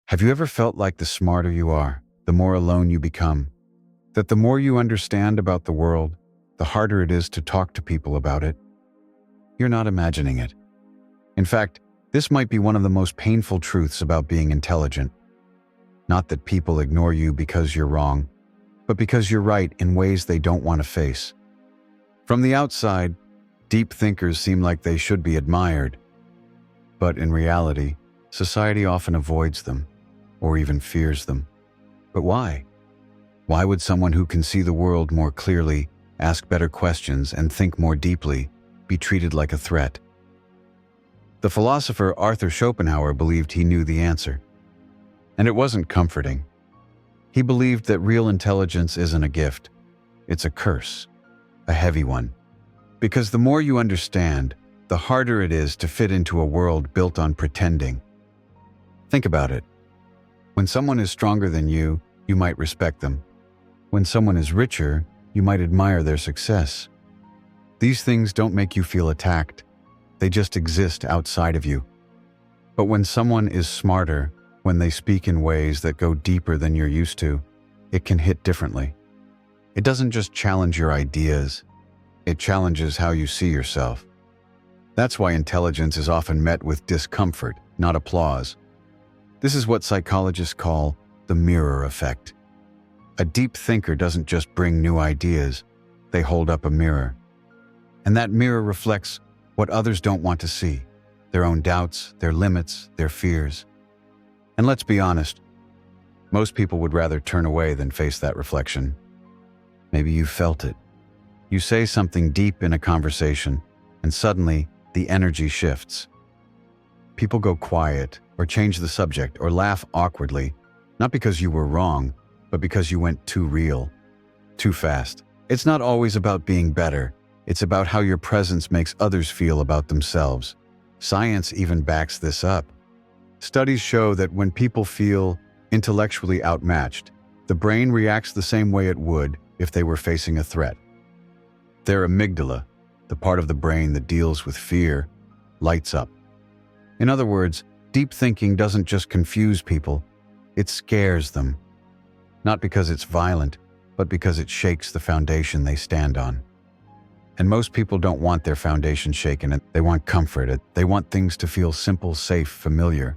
Have you ever felt like the smarter you are, the more alone you become? That the more you understand about the world, the harder it is to talk to people about it? You're not imagining it. In fact, this might be one of the most painful truths about being intelligent. Not that people ignore you because you're wrong, but because you're right in ways they don't want to face. From the outside, deep thinkers seem like they should be admired. But in reality, society often avoids them, or even fears them. But why? Why would someone who can see the world more clearly, ask better questions, and think more deeply be treated like a threat? The philosopher Arthur Schopenhauer believed he knew the answer. And it wasn't comforting. He believed that real intelligence isn't a gift. It's a curse, a heavy one. Because the more you understand, the harder it is to fit into a world built on pretending. Think about it. When someone is stronger than you might respect them. When someone is richer, you might admire their success. These things don't make you feel attacked. They just exist outside of you. But when someone is smarter, when they speak in ways that go deeper than you're used to, it can hit differently. It doesn't just challenge your ideas, it challenges how you see yourself. That's why intelligence is often met with discomfort, not applause. This is what psychologists call the mirror effect. A deep thinker doesn't just bring new ideas, they hold up a mirror. And that mirror reflects what others don't want to see, their own doubts, their limits, their fears. And let's be honest, most people would rather turn away than face that reflection. Maybe you felt it. You say something deep in a conversation, and suddenly the energy shifts. People go quiet, or change the subject, or laugh awkwardly, not because you were wrong, but because you went too real, too fast. It's not always about being better. It's about how your presence makes others feel about themselves. Science even backs this up. Studies show that when people feel intellectually outmatched, the brain reacts the same way it would if they were facing a threat. Their amygdala, the part of the brain that deals with fear, lights up. In other words, deep thinking doesn't just confuse people, it scares them. Not because it's violent, but because it shakes the foundation they stand on. And most people don't want their foundation shaken, they want comfort, they want things to feel simple, safe, familiar.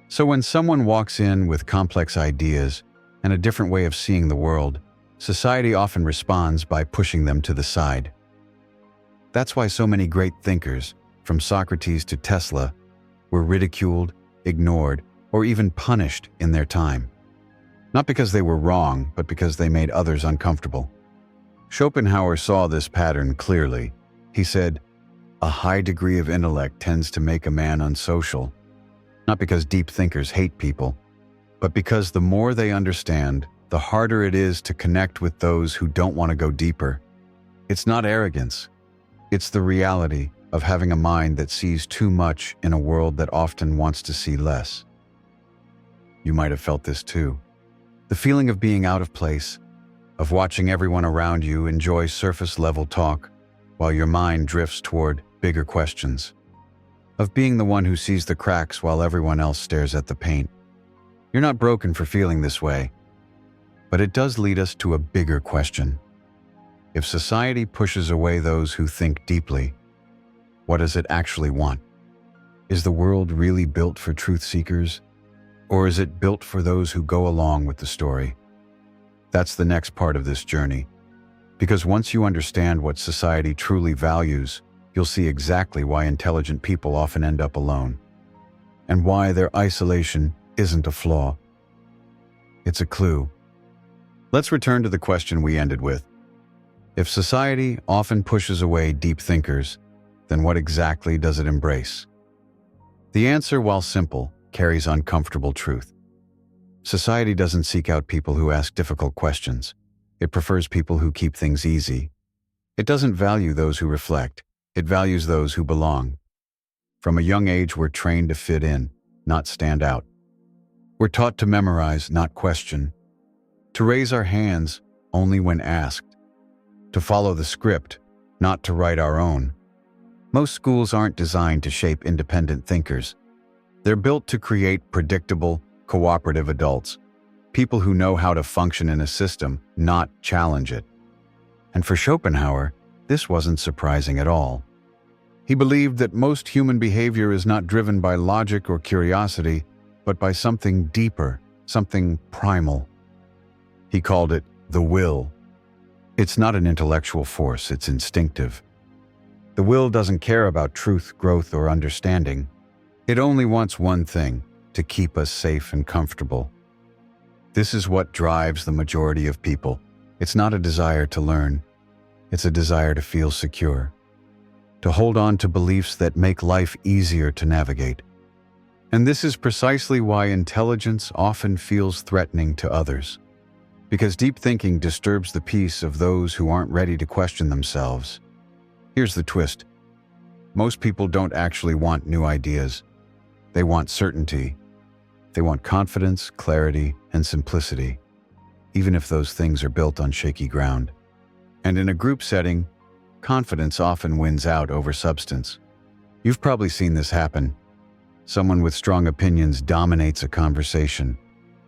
So when someone walks in with complex ideas and a different way of seeing the world, society often responds by pushing them to the side. That's why so many great thinkers, from Socrates to Tesla, were ridiculed, ignored, or even punished in their time. Not because they were wrong, but because they made others uncomfortable. Schopenhauer saw this pattern clearly. He said, "A high degree of intellect tends to make a man unsocial." Not because deep thinkers hate people, but because the more they understand, the harder it is to connect with those who don't want to go deeper. It's not arrogance. It's the reality of having a mind that sees too much in a world that often wants to see less. You might have felt this too. The feeling of being out of place, of watching everyone around you enjoy surface-level talk while your mind drifts toward bigger questions. Of being the one who sees the cracks while everyone else stares at the paint. You're not broken for feeling this way, but it does lead us to a bigger question. If society pushes away those who think deeply, what does it actually want? Is the world really built for truth seekers? Or is it built for those who go along with the story? That's the next part of this journey. Because once you understand what society truly values, you'll see exactly why intelligent people often end up alone. And why their isolation isn't a flaw. It's a clue. Let's return to the question we ended with. If society often pushes away deep thinkers, then what exactly does it embrace? The answer, while simple, carries uncomfortable truth. Society doesn't seek out people who ask difficult questions. It prefers people who keep things easy. It doesn't value those who reflect. It values those who belong. From a young age, we're trained to fit in, not stand out. We're taught to memorize, not question. To raise our hands only when asked. To follow the script, not to write our own. Most schools aren't designed to shape independent thinkers. They're built to create predictable, cooperative adults, people who know how to function in a system, not challenge it. And for Schopenhauer, this wasn't surprising at all. He believed that most human behavior is not driven by logic or curiosity, but by something deeper, something primal. He called it the will. It's not an intellectual force, it's instinctive. The will doesn't care about truth, growth, or understanding. It only wants one thing: to keep us safe and comfortable. This is what drives the majority of people. It's not a desire to learn. It's a desire to feel secure, to hold on to beliefs that make life easier to navigate. And this is precisely why intelligence often feels threatening to others, because deep thinking disturbs the peace of those who aren't ready to question themselves. Here's the twist. Most people don't actually want new ideas. They want certainty. They want confidence, clarity, and simplicity, even if those things are built on shaky ground. And in a group setting, confidence often wins out over substance. You've probably seen this happen. Someone with strong opinions dominates a conversation.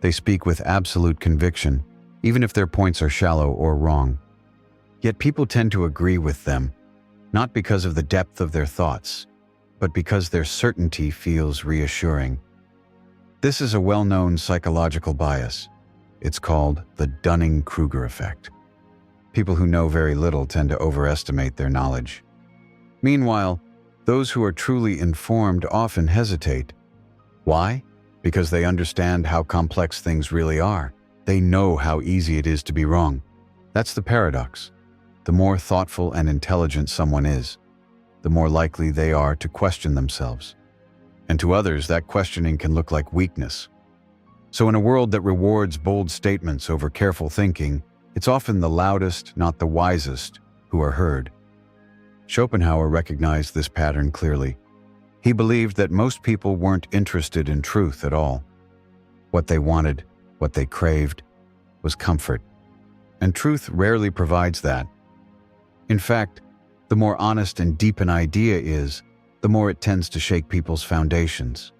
They speak with absolute conviction, even if their points are shallow or wrong. Yet people tend to agree with them, not because of the depth of their thoughts, but because their certainty feels reassuring. This is a well-known psychological bias. It's called the Dunning-Kruger effect. People who know very little tend to overestimate their knowledge. Meanwhile, those who are truly informed often hesitate. Why? Because they understand how complex things really are. They know how easy it is to be wrong. That's the paradox. The more thoughtful and intelligent someone is, the more likely they are to question themselves. And to others, that questioning can look like weakness. So in a world that rewards bold statements over careful thinking, it's often the loudest, not the wisest, who are heard. Schopenhauer recognized this pattern clearly. He believed that most people weren't interested in truth at all. What they wanted, what they craved, was comfort. And truth rarely provides that. In fact, the more honest and deep an idea is, the more it tends to shake people's foundations.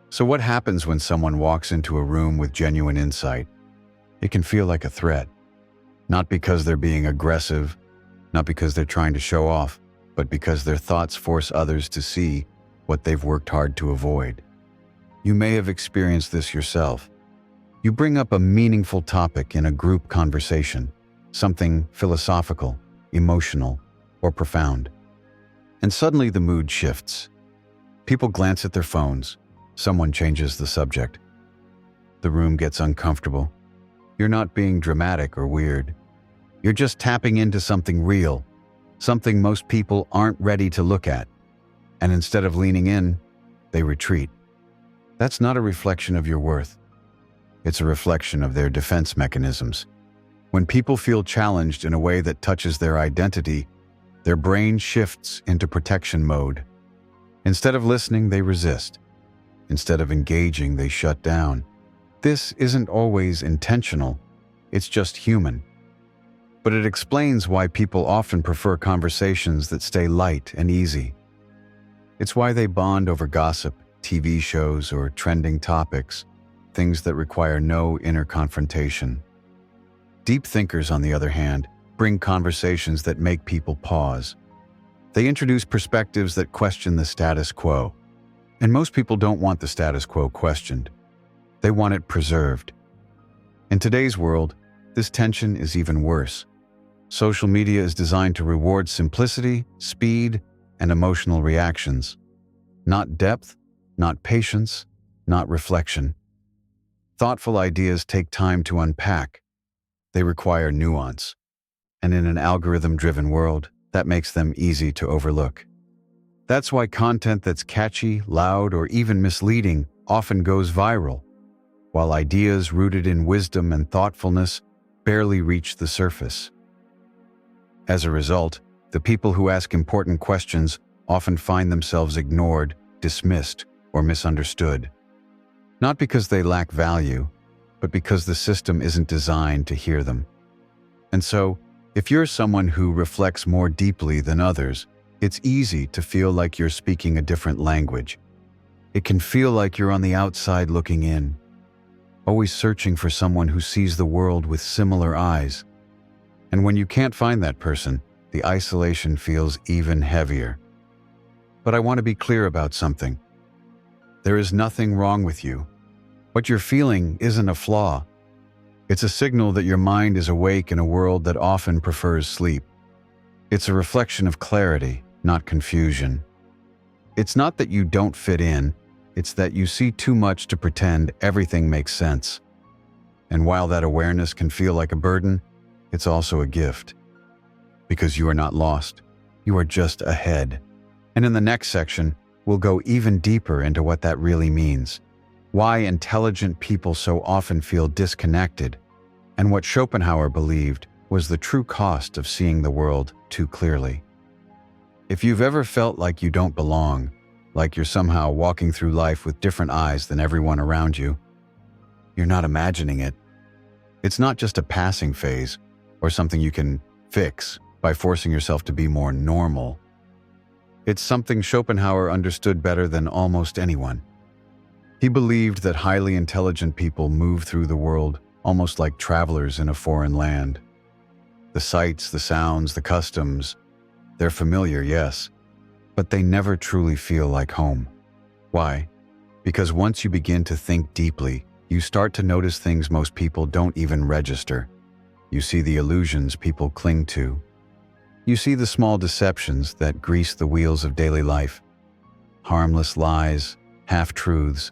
So what happens when someone walks into a room with genuine insight? It can feel like a threat. Not because they're being aggressive, not because they're trying to show off, but because their thoughts force others to see what they've worked hard to avoid. You may have experienced this yourself. You bring up a meaningful topic in a group conversation, something philosophical, emotional, or profound. And suddenly the mood shifts. People glance at their phones. Someone changes the subject. The room gets uncomfortable. You're not being dramatic or weird. You're just tapping into something real, something most people aren't ready to look at. And instead of leaning in, they retreat. That's not a reflection of your worth. It's a reflection of their defense mechanisms. When people feel challenged in a way that touches their identity, their brain shifts into protection mode. Instead of listening, they resist. Instead of engaging, they shut down. This isn't always intentional, it's just human. But it explains why people often prefer conversations that stay light and easy. It's why they bond over gossip, TV shows, or trending topics, things that require no inner confrontation. Deep thinkers, on the other hand, bring conversations that make people pause. They introduce perspectives that question the status quo. And most people don't want the status quo questioned. They want it preserved. In today's world, this tension is even worse. Social media is designed to reward simplicity, speed, and emotional reactions. Not depth, not patience, not reflection. Thoughtful ideas take time to unpack. They require nuance. And in an algorithm-driven world, that makes them easy to overlook. That's why content that's catchy, loud, or even misleading often goes viral, while ideas rooted in wisdom and thoughtfulness barely reach the surface. As a result, the people who ask important questions often find themselves ignored, dismissed, or misunderstood. Not because they lack value, but because the system isn't designed to hear them. And so, if you're someone who reflects more deeply than others, it's easy to feel like you're speaking a different language. It can feel like you're on the outside looking in, always searching for someone who sees the world with similar eyes. And when you can't find that person, the isolation feels even heavier. But I want to be clear about something. There is nothing wrong with you. What you're feeling isn't a flaw. It's a signal that your mind is awake in a world that often prefers sleep. It's a reflection of clarity, not confusion. It's not that you don't fit in, it's that you see too much to pretend everything makes sense. And while that awareness can feel like a burden, it's also a gift. Because you are not lost, you are just ahead. And in the next section, we'll go even deeper into what that really means, why intelligent people so often feel disconnected, and what Schopenhauer believed was the true cost of seeing the world too clearly. If you've ever felt like you don't belong, like you're somehow walking through life with different eyes than everyone around you, you're not imagining it. It's not just a passing phase or something you can fix by forcing yourself to be more normal. It's something Schopenhauer understood better than almost anyone. He believed that highly intelligent people move through the world almost like travelers in a foreign land. The sights, the sounds, the customs, they're familiar, yes, but they never truly feel like home. Why? Because once you begin to think deeply, you start to notice things most people don't even register. You see the illusions people cling to. You see the small deceptions that grease the wheels of daily life. Harmless lies, half-truths,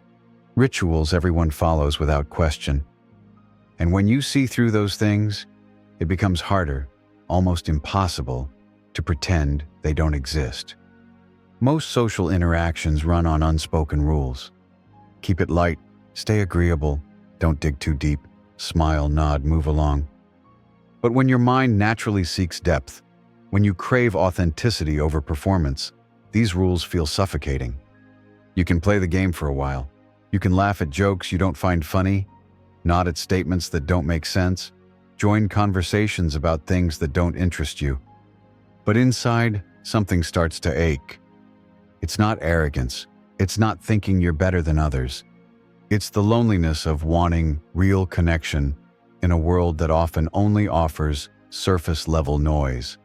rituals everyone follows without question. And when you see through those things, it becomes harder, almost impossible, to pretend they don't exist. Most social interactions run on unspoken rules. Keep it light, stay agreeable, don't dig too deep, smile, nod, move along. But when your mind naturally seeks depth, when you crave authenticity over performance, these rules feel suffocating. You can play the game for a while. You can laugh at jokes you don't find funny, nod at statements that don't make sense, join conversations about things that don't interest you. But inside, something starts to ache. It's not arrogance. It's not thinking you're better than others. It's the loneliness of wanting real connection in a world that often only offers surface-level noise.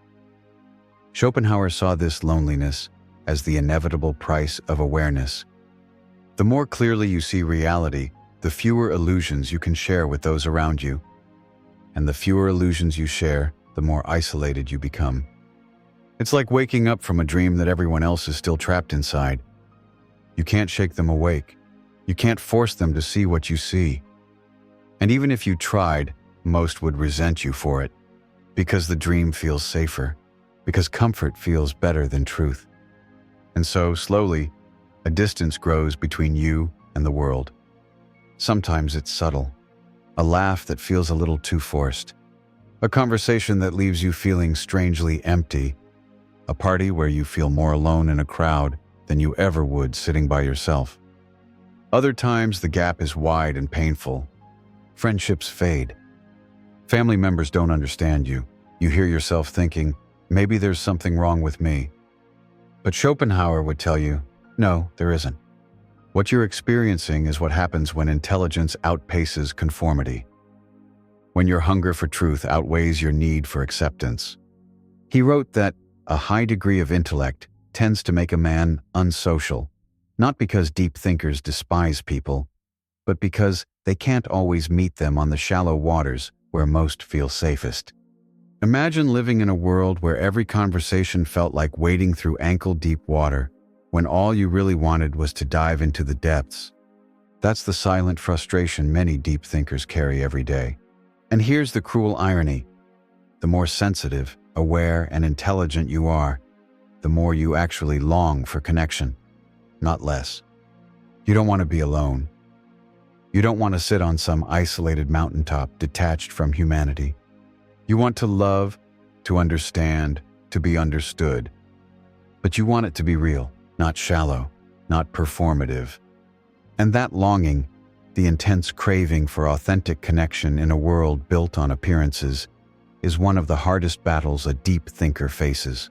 Schopenhauer saw this loneliness as the inevitable price of awareness. The more clearly you see reality, the fewer illusions you can share with those around you. And the fewer illusions you share, the more isolated you become. It's like waking up from a dream that everyone else is still trapped inside. You can't shake them awake. You can't force them to see what you see. And even if you tried, most would resent you for it, because the dream feels safer, because comfort feels better than truth. And so, slowly, a distance grows between you and the world. Sometimes it's subtle, a laugh that feels a little too forced, a conversation that leaves you feeling strangely empty, a party where you feel more alone in a crowd than you ever would sitting by yourself. Other times, the gap is wide and painful. Friendships fade. Family members don't understand you. You hear yourself thinking, maybe there's something wrong with me. But Schopenhauer would tell you, no, there isn't. What you're experiencing is what happens when intelligence outpaces conformity, when your hunger for truth outweighs your need for acceptance. He wrote that a high degree of intellect tends to make a man unsocial, not because deep thinkers despise people, but because they can't always meet them on the shallow waters where most feel safest. Imagine living in a world where every conversation felt like wading through ankle-deep water, when all you really wanted was to dive into the depths. That's the silent frustration many deep thinkers carry every day. And here's the cruel irony. The more sensitive, aware, and intelligent you are, the more you actually long for connection, not less. You don't want to be alone. You don't want to sit on some isolated mountaintop detached from humanity. You want to love, to understand, to be understood. But you want it to be real, not shallow, not performative. And that longing, the intense craving for authentic connection in a world built on appearances, is one of the hardest battles a deep thinker faces.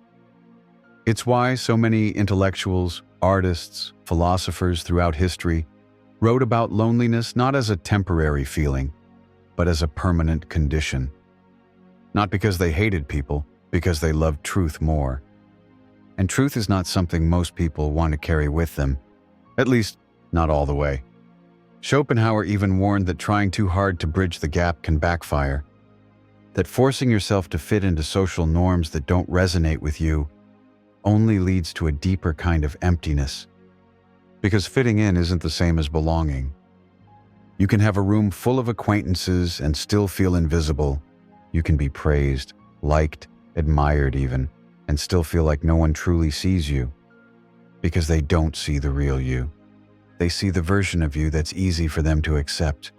It's why so many intellectuals, artists, philosophers throughout history wrote about loneliness not as a temporary feeling, but as a permanent condition. Not because they hated people, because they loved truth more. And truth is not something most people want to carry with them, at least not all the way. Schopenhauer even warned that trying too hard to bridge the gap can backfire, that forcing yourself to fit into social norms that don't resonate with you only leads to a deeper kind of emptiness. Because fitting in isn't the same as belonging. You can have a room full of acquaintances and still feel invisible. You can be praised, liked, admired even, and still feel like no one truly sees you. Because they don't see the real you. They see the version of you that's easy for them to accept.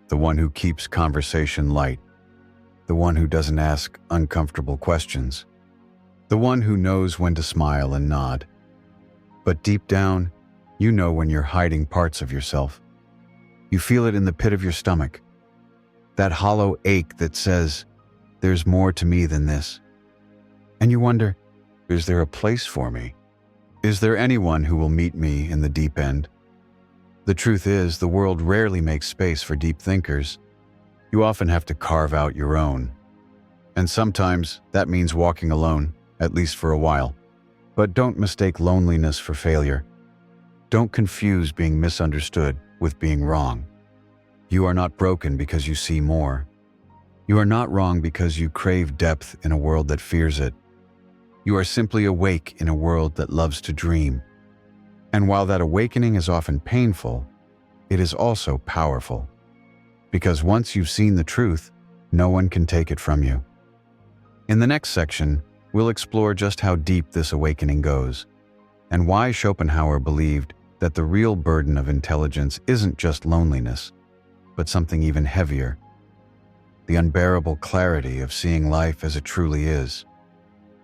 The one who keeps conversation light. The one who doesn't ask uncomfortable questions. The one who knows when to smile and nod. But deep down, you know when you're hiding parts of yourself. You feel it in the pit of your stomach. That hollow ache that says, there's more to me than this. And you wonder, is there a place for me? Is there anyone who will meet me in the deep end? The truth is, the world rarely makes space for deep thinkers. You often have to carve out your own. And sometimes that means walking alone, at least for a while. But don't mistake loneliness for failure. Don't confuse being misunderstood with being wrong. You are not broken because you see more. You are not wrong because you crave depth in a world that fears it. You are simply awake in a world that loves to dream. And while that awakening is often painful, it is also powerful. Because once you've seen the truth, no one can take it from you. In the next section, we'll explore just how deep this awakening goes, and why Schopenhauer believed that the real burden of intelligence isn't just loneliness, but something even heavier. The unbearable clarity of seeing life as it truly is.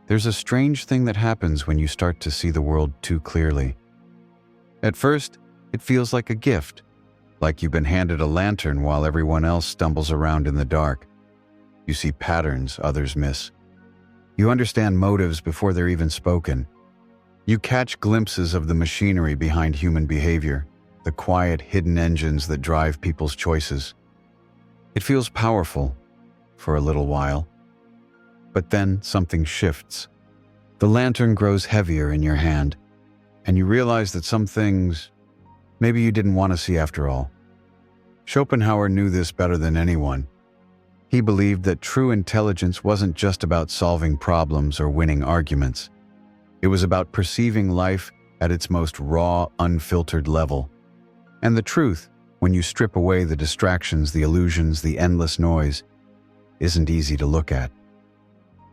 There's a strange thing that happens when you start to see the world too clearly. At first, it feels like a gift, like you've been handed a lantern while everyone else stumbles around in the dark. You see patterns others miss. You understand motives before they're even spoken. You catch glimpses of the machinery behind human behavior, the quiet, hidden engines that drive people's choices. It feels powerful for a little while. But then something shifts. The lantern grows heavier in your hand, and you realize that some things maybe you didn't want to see after all. Schopenhauer knew this better than anyone. He believed that true intelligence wasn't just about solving problems or winning arguments. It was about perceiving life at its most raw, unfiltered level. And the truth, when you strip away the distractions, the illusions, the endless noise, isn't easy to look at.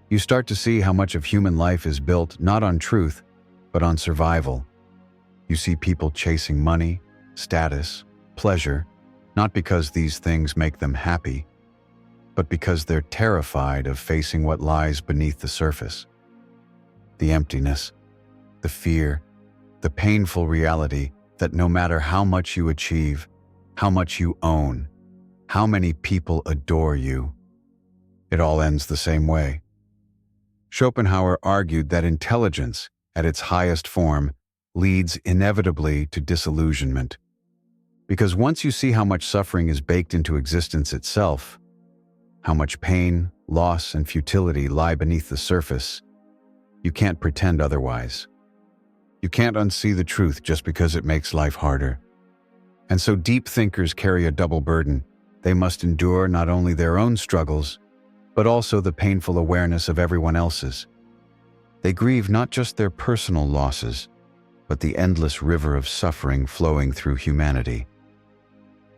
You start to see how much of human life is built not on truth, but on survival. You see people chasing money, status, pleasure, not because these things make them happy, but because they're terrified of facing what lies beneath the surface. The emptiness, the fear, the painful reality that no matter how much you achieve, how much you own, how many people adore you, it all ends the same way. Schopenhauer argued that intelligence, at its highest form, leads inevitably to disillusionment. Because once you see how much suffering is baked into existence itself, how much pain, loss, and futility lie beneath the surface, you can't pretend otherwise. You can't unsee the truth just because it makes life harder. And so deep thinkers carry a double burden. They must endure not only their own struggles, but also the painful awareness of everyone else's. They grieve not just their personal losses, but the endless river of suffering flowing through humanity.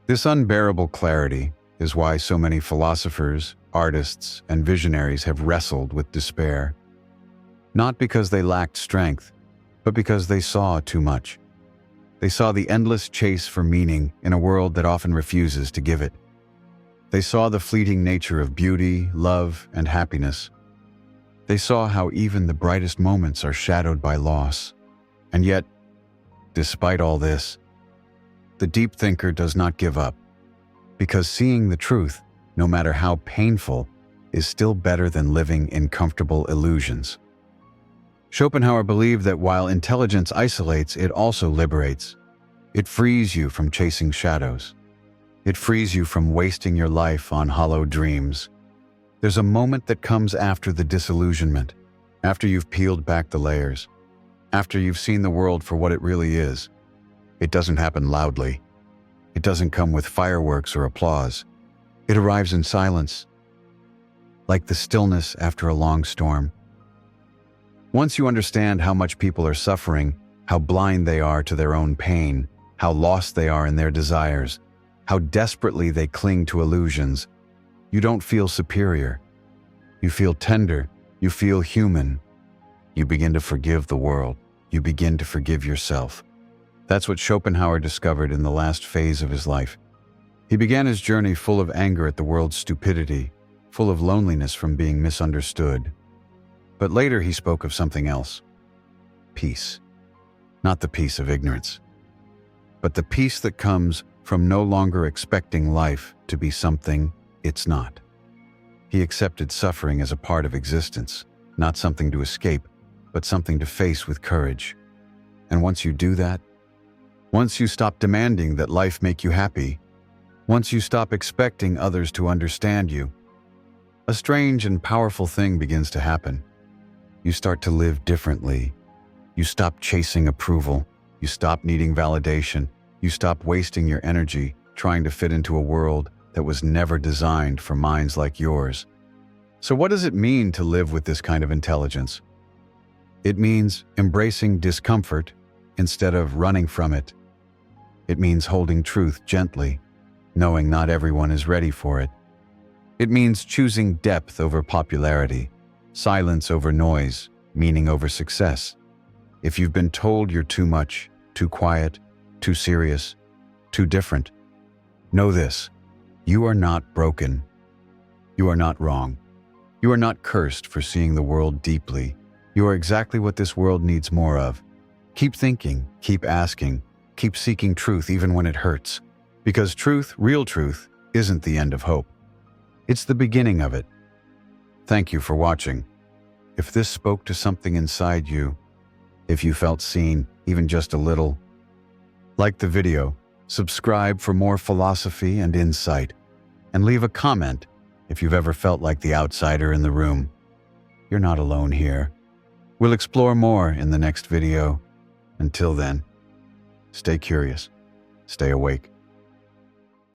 This unbearable clarity is why so many philosophers, artists, and visionaries have wrestled with despair. Not because they lacked strength, but because they saw too much. They saw the endless chase for meaning in a world that often refuses to give it. They saw the fleeting nature of beauty, love, and happiness. They saw how even the brightest moments are shadowed by loss. And yet, despite all this, the deep thinker does not give up, because seeing the truth, no matter how painful, is still better than living in comfortable illusions. Schopenhauer believed that while intelligence isolates, it also liberates. It frees you from chasing shadows. It frees you from wasting your life on hollow dreams. There's a moment that comes after the disillusionment, after you've peeled back the layers, after you've seen the world for what it really is. It doesn't happen loudly. It doesn't come with fireworks or applause. It arrives in silence, like the stillness after a long storm. Once you understand how much people are suffering, how blind they are to their own pain, how lost they are in their desires, how desperately they cling to illusions, you don't feel superior. You feel tender. You feel human. You begin to forgive the world. You begin to forgive yourself. That's what Schopenhauer discovered in the last phase of his life. He began his journey full of anger at the world's stupidity, full of loneliness from being misunderstood. But later he spoke of something else. Peace. Not the peace of ignorance, but the peace that comes from no longer expecting life to be something it's not. He accepted suffering as a part of existence, not something to escape, but something to face with courage. And once you do that, once you stop demanding that life make you happy, once you stop expecting others to understand you, a strange and powerful thing begins to happen. You start to live differently. You stop chasing approval. You stop needing validation. You stop wasting your energy trying to fit into a world that was never designed for minds like yours. So what does it mean to live with this kind of intelligence? It means embracing discomfort instead of running from it. It means holding truth gently, knowing not everyone is ready for it. It means choosing depth over popularity, silence over noise, meaning over success. If you've been told you're too much, too quiet, too serious, too different, know this: you are not broken. You are not wrong. You are not cursed for seeing the world deeply. You are exactly what this world needs more of. Keep thinking, keep asking, keep seeking truth even when it hurts. Because truth, real truth, isn't the end of hope. It's the beginning of it. Thank you for watching. If this spoke to something inside you, if you felt seen, even just a little, like the video, subscribe for more philosophy and insight, and leave a comment if you've ever felt like the outsider in the room. You're not alone here. We'll explore more in the next video. Until then, stay curious, stay awake.